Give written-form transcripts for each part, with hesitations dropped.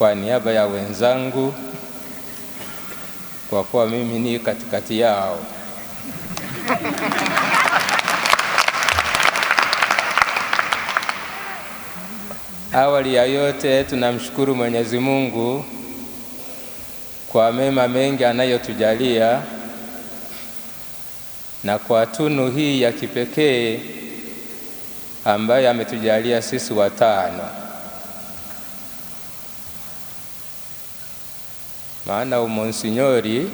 kwa niaba ya wenzangu, kwa kuwa mimi ni katikati yao. Awali ya yote tunamshukuru Mwenyezi Mungu kwa mema mengi anayotujalia na kwa tunu hii ya kipekee ambayo ametujalia sisi watano. Maana umonsinyori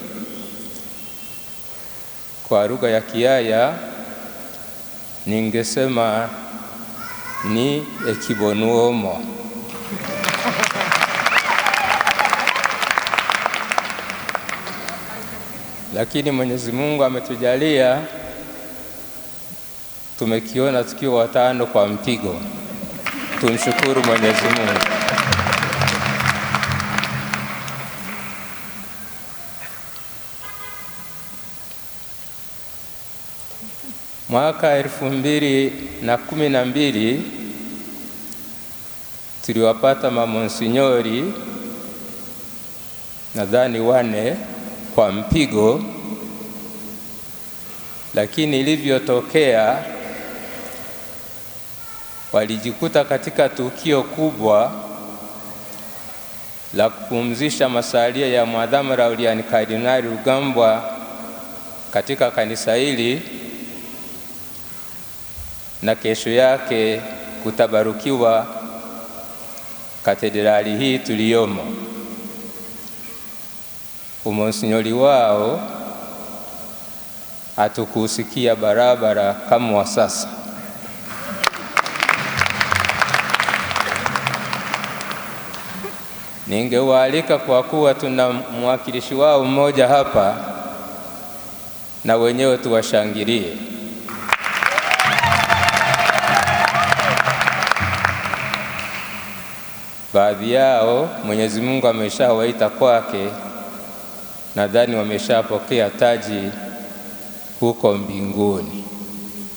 kwa lugha ya Kiaya ningesema ni ekibonuomo. Lakini Mwenyezi Mungu ametujalia tumekiona tukiwa watano kwa mpigo. Tumshukuru Mwenyezi Mungu. Mwaka 2012 tuliwapata mamonsinyori nadhani 4 kwa mpigo, lakini ilivyotokea walijikuta katika tukio kubwa la kupumzisha masalia ya Mwadhamu Lauriani Kardinali Rugambwa katika kanisa hili, na kesho yake kutabarukiwa katedrali hii tuliyomo. Umonsinyori wao hatukusikia barabara kama wa sasa. Ningewaalika kwa kuwa tuna mwakilishi wao mmoja hapa, na wenyewe tuwashangilie. Baadhi yao Mwenyezi Mungu ameshawaita kwake, nadhani wameshapokea taji huko mbinguni.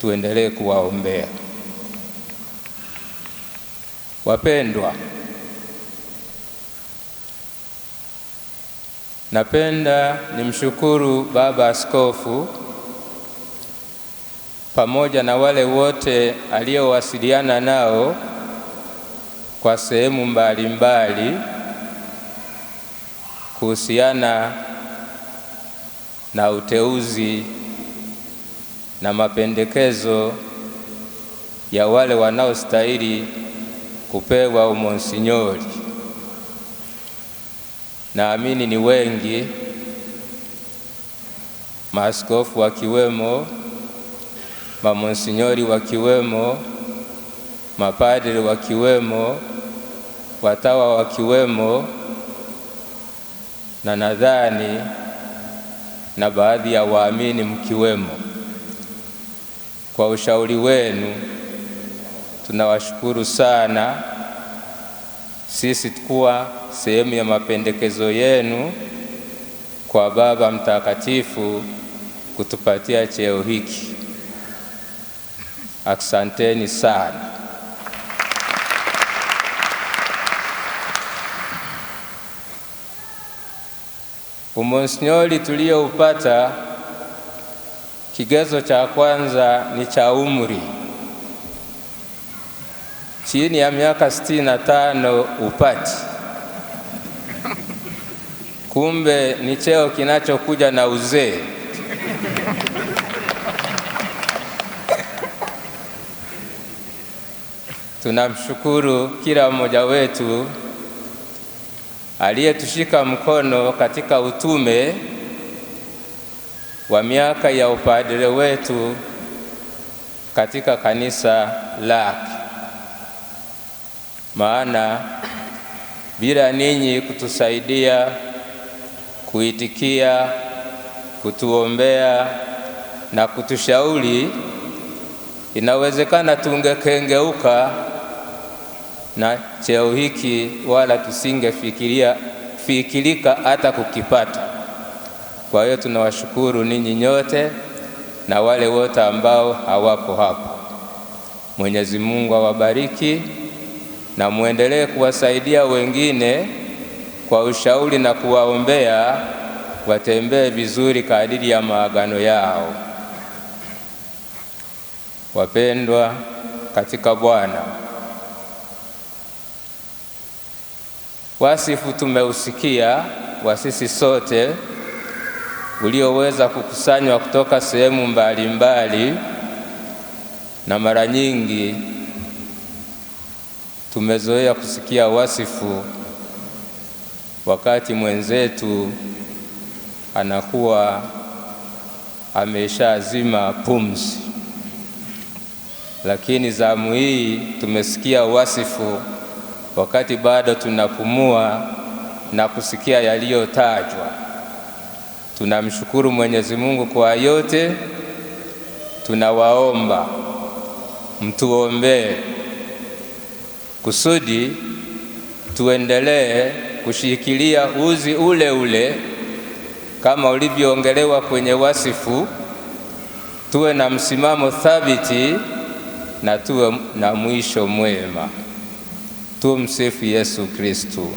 Tuendelee kuwaombea. Wapendwa, napenda nimshukuru Baba Askofu pamoja na wale wote aliowasiliana nao kwa sehemu mbalimbali kuhusiana na uteuzi na mapendekezo ya wale wanaostahili kupewa umonsinyori. Naamini ni wengi, maaskofu wakiwemo, mamonsinyori wakiwemo, mapadri wakiwemo, watawa wakiwemo, na nadhani na baadhi ya waamini mkiwemo. Kwa ushauri wenu tunawashukuru sana. Sisi tukuwa sehemu ya mapendekezo yenu kwa Baba Mtakatifu kutupatia cheo hiki. Asanteni sana. Umonsinyori tulioupata, kigezo cha kwanza ni cha umri. Chini ya miaka 65 upati. Kumbe ni cheo kinachokuja na uzee. Tunamshukuru kila mmoja wetu aliyetushika mkono katika utume wa miaka ya upadre wetu katika kanisa lake. Maana bila ninyi kutusaidia, kuitikia, kutuombea na kutushauri, inawezekana tungekengeuka na cheo hiki, wala tusingefikirika hata kukipata. Kwa hiyo tunawashukuru ninyi nyote na wale wote ambao hawapo hapa. Mwenyezi Mungu awabariki na muendelee kuwasaidia wengine kwa ushauri na kuwaombea watembee vizuri kadiri ya maagano yao. Wapendwa katika Bwana, wasifu tumeusikia wa sisi sote ulioweza kukusanywa kutoka sehemu mbalimbali, na mara nyingi tumezoea kusikia wasifu wakati mwenzetu anakuwa ameshazima pumzi, lakini zamu hii tumesikia wasifu wakati bado tunapumua na kusikia yaliyotajwa. Tunamshukuru Mwenyezi Mungu kwa yote. Tunawaomba mtuombee kusudi tuendelee kushikilia uzi ule ule kama ulivyoongelewa kwenye wasifu, tuwe na msimamo thabiti na tuwe na mwisho mwema. Tumsifu Yesu Kristo.